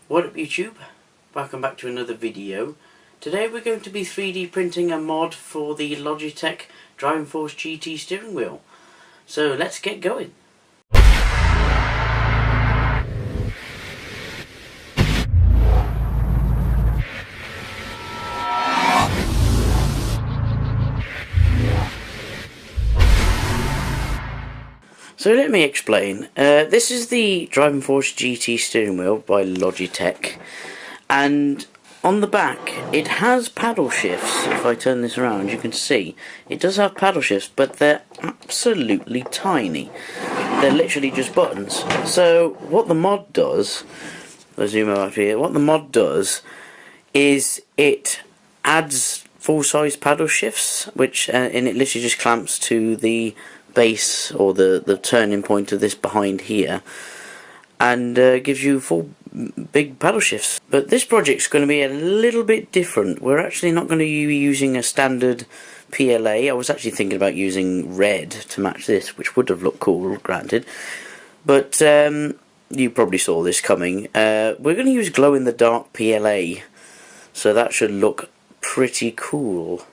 What up YouTube? Welcome back to another video. Today we're going to be 3D printing a mod for the Logitech Driving Force GT steering wheel. So let's get going. So let me explain. This is the Driving Force GT steering wheel by Logitech, and on the back it has paddle shifts. If I turn this around you can see it does have paddle shifts, but they're absolutely tiny. They're literally just buttons. So what the mod does, I'll zoom out here, what the mod does is it adds full-size paddle shifts, which and it literally just clamps to the base or the turning point of this behind here, and gives you full big paddle shifts. But this project's going to be a little bit different. We're actually not going to be using a standard PLA. I was actually thinking about using red to match this, which would have looked cool, granted, but you probably saw this coming. We're going to use glow-in-the-dark PLA, so that should look pretty cool.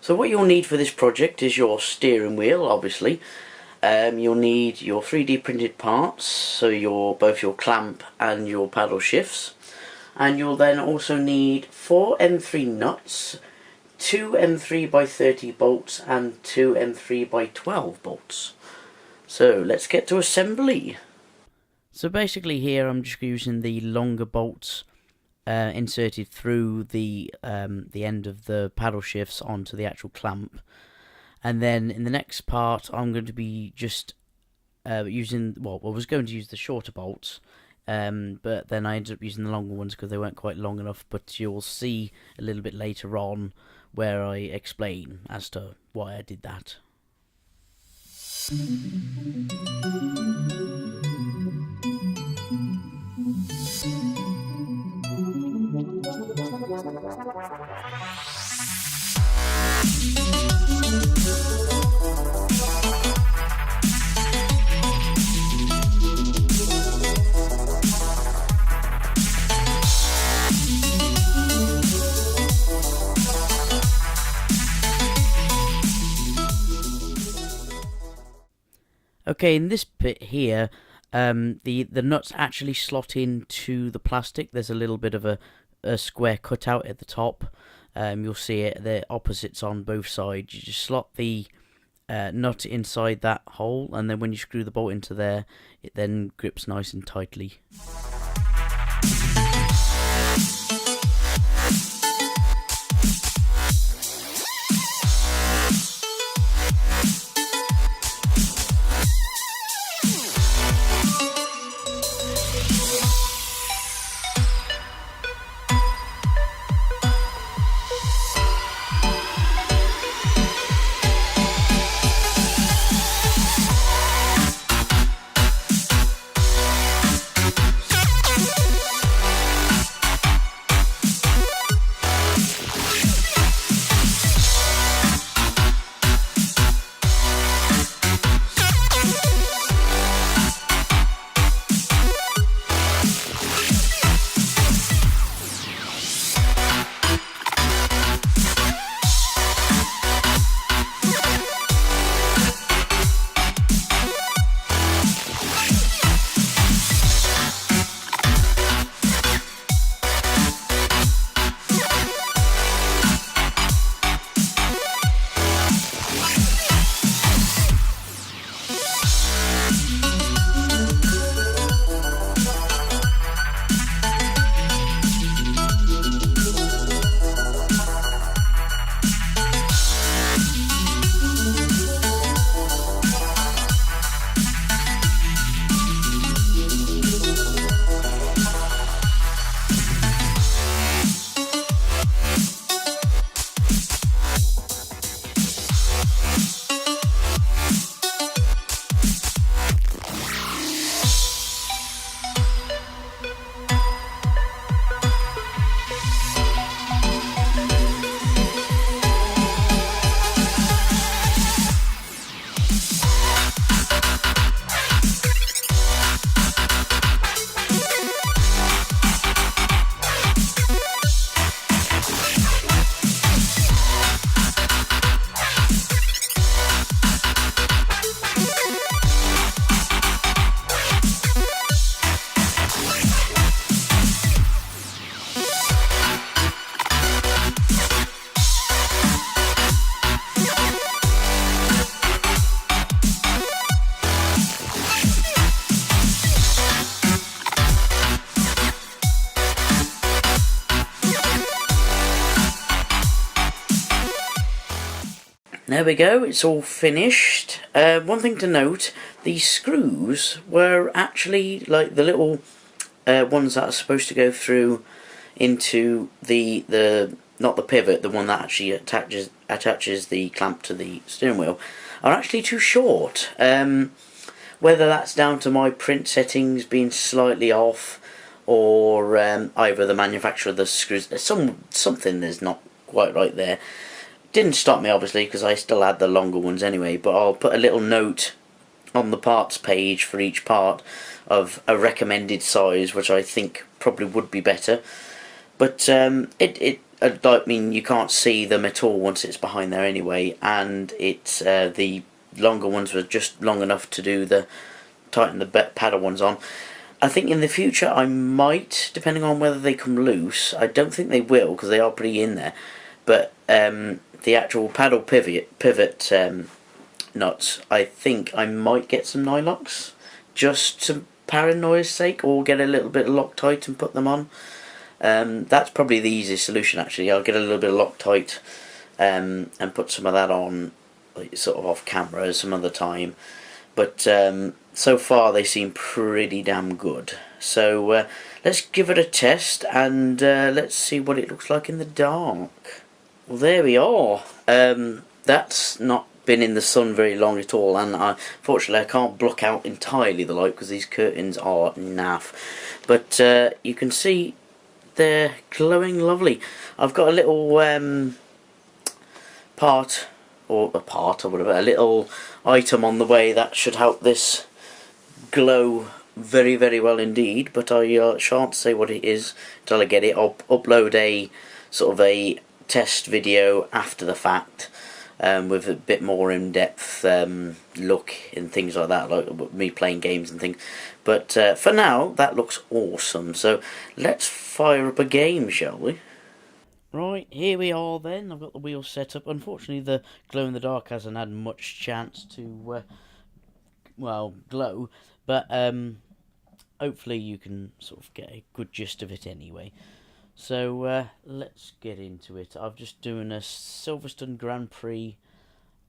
So what you'll need for this project is your steering wheel, obviously. You'll need your 3D printed parts, so both your clamp and your paddle shifts. And you'll then also need 4 M3 nuts, 2 M3 by 30 bolts and 2 M3 by 12 bolts. So let's get to assembly. So basically here I'm just using the longer bolts inserted through the end of the paddle shifts onto the actual clamp, and then in the next part I'm going to be just using, well, I was going to use the shorter bolts, but then I ended up using the longer ones because they weren't quite long enough. But you'll see a little bit later on where I explain as to why I did that. Okay, in this bit here, the nuts actually slot into the plastic. There's a little bit of a square cutout at the top. You'll see it, the opposites on both sides. You just slot the nut inside that hole, and then when you screw the bolt into there, it then grips nice and tightly. There we go, it's all finished. One thing to note, these screws were actually like the little ones that are supposed to go through into the not the pivot, the one that actually attaches the clamp to the steering wheel, are actually too short. Whether that's down to my print settings being slightly off, or either the manufacturer of the screws, something is not quite right there. Didn't stop me obviously, because I still had the longer ones anyway, but I'll put a little note on the parts page for each part of a recommended size, which I think probably would be better. But I mean, you can't see them at all once it's behind there anyway, and it's the longer ones were just long enough to do the tighten the paddle ones on. I think in the future I might, depending on whether they come loose. I don't think they will, because they are pretty in there, but the actual paddle pivot nuts, I think I might get some nylocks, just to paranoia's sake, or get a little bit of Loctite and put them on. That's probably the easiest solution actually. I'll get a little bit of Loctite and put some of that on, like, sort of off camera some other time. But so far they seem pretty damn good. So let's give it a test, and let's see what it looks like in the dark. Well, there we are. That's not been in the sun very long at all, and unfortunately I can't block out entirely the light because these curtains are naff. But you can see they're glowing lovely. I've got a little a little item on the way that should help this glow very, very well indeed, but I shan't say what it is until I get it. I'll upload a sort of a test video after the fact, with a bit more in-depth look and things like that, like me playing games and things. But for now, that looks awesome. So let's fire up a game, shall we? Right, here we are then. I've got the wheels set up. Unfortunately, the glow-in-the-dark hasn't had much chance to, well, glow. But hopefully you can sort of get a good gist of it anyway. So let's get into it. I've just doing a Silverstone Grand Prix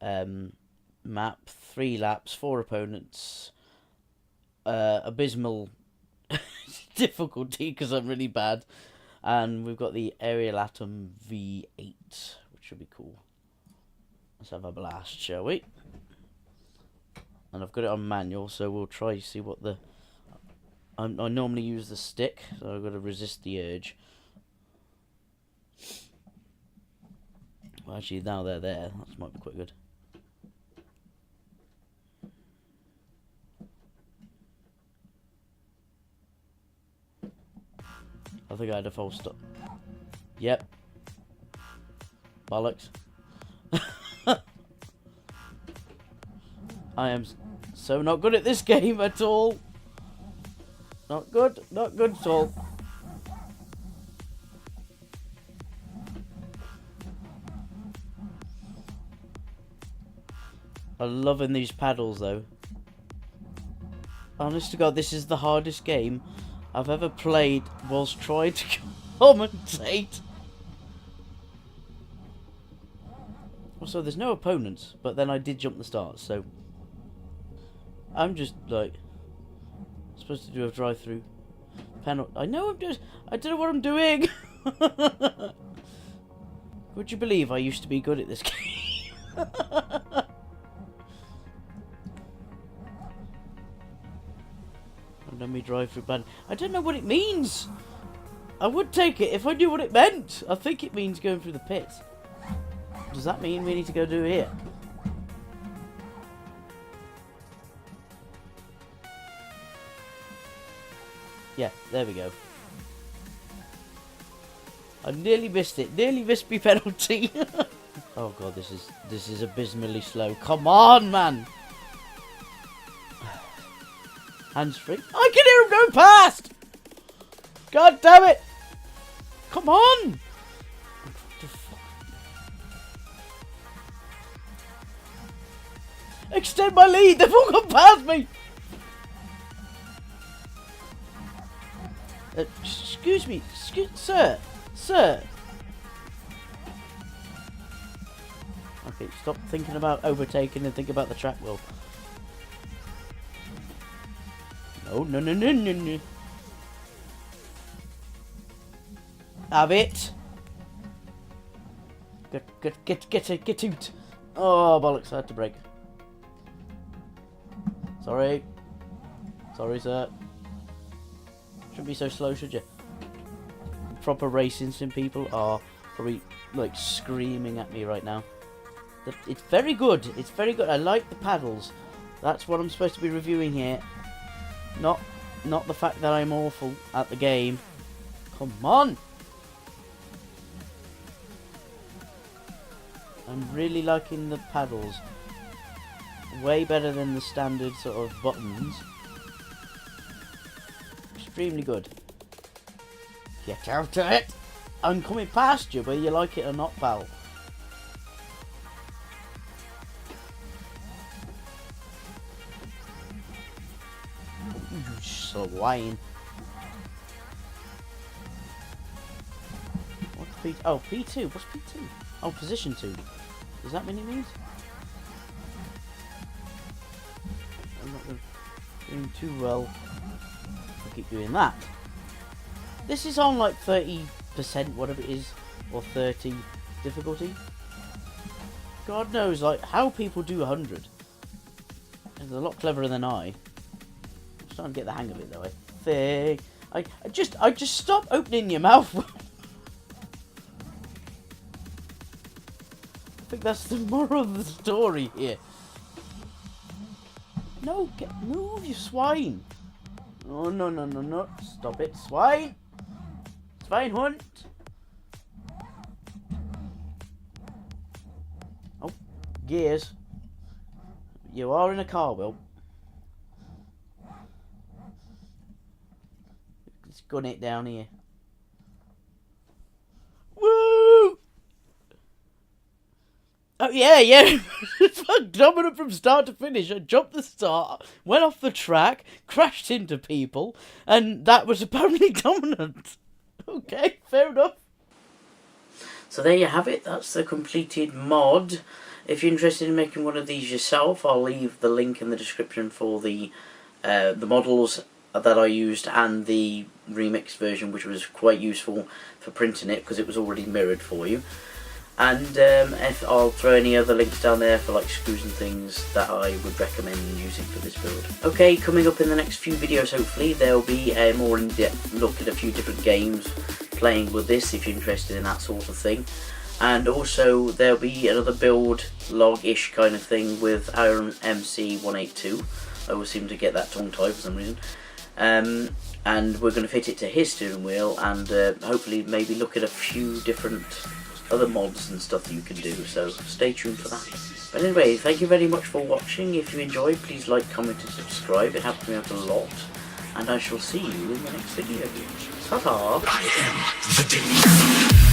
map, 3 laps, 4 opponents, abysmal difficulty because I'm really bad, and we've got the Aerial Atom V8, which should be cool. Let's have a blast, shall we? And I've got it on manual, so we'll try to see what the... I normally use the stick, so I've got to resist the urge. Well, actually, now they're there, that might be quite good. I think I had a false stop. Yep. Bollocks. I am so not good at this game at all. Not good at all. I'm loving these paddles though. Honest to God, this is the hardest game I've ever played whilst trying to commentate. Also, there's no opponents, but then I did jump the start, so I'm just like supposed to do a drive-through panel. I know I don't know what I'm doing. Would you believe I used to be good at this game? Let me drive through bad. I don't know what it means. I would take it if I knew what it meant. I think it means going through the pit. Does that mean we need to go do here? Yeah, there we go. I nearly missed it. Nearly missed my penalty. Oh god, this is abysmally slow. Come on, man. Hands free. I can hear him going past! God damn it! Come on! What the fuck? Extend my lead! They've all gone past me! Excuse me. Sir. Sir. Okay, stop thinking about overtaking and think about the track wheel. No, no, no, no, no, no. Have it. Get it. Oh, bollocks, I had to brake. Sorry. Sorry, sir. Shouldn't be so slow, should you? Proper racing sim people are probably, like, screaming at me right now. It's very good. It's very good. I like the paddles. That's what I'm supposed to be reviewing here. Not the fact that I'm awful at the game. Come on! I'm really liking the paddles. Way better than the standard sort of buttons. Extremely good. Get out of it! I'm coming past you, whether you like it or not, pal. You swine. What's P? Oh, P2. What's P2? Oh, position 2. Does that mean it means? I'm not doing too well if I keep doing that. This is on like 30%, whatever it is, or 30 difficulty. God knows, like, how people do 100. It's a lot cleverer than I. I'm starting to get the hang of it, though. I think. I just stop opening your mouth. I think that's the moral of the story here. No, move, you swine. Oh, no, no, no, no. Stop it, swine. Schweinhund. Oh, gears. You are in a car, Will. Let's gun it down here. Woo! Oh, yeah. Dominant from start to finish. I jumped the start, went off the track, crashed into people, and that was apparently dominant. Okay, fair enough. So there you have it. That's the completed mod. If you're interested in making one of these yourself, I'll leave the link in the description for the models that I used and the remix version, which was quite useful for printing it because it was already mirrored for you. And if I'll throw any other links down there for like screws and things that I would recommend using for this build. Okay, coming up in the next few videos, hopefully there'll be a more in-depth look at a few different games playing with this if you're interested in that sort of thing. And also there'll be another build log-ish kind of thing with Iron MC182. I always seem to get that tongue-tied for some reason. And we're going to fit it to his steering wheel and hopefully maybe look at a few different other mods and stuff that you can do, so stay tuned for that. But anyway, thank you very much for watching. If you enjoyed, please like, comment and subscribe. It helps me out a lot. And I shall see you in the next video. Ta-ta! I am the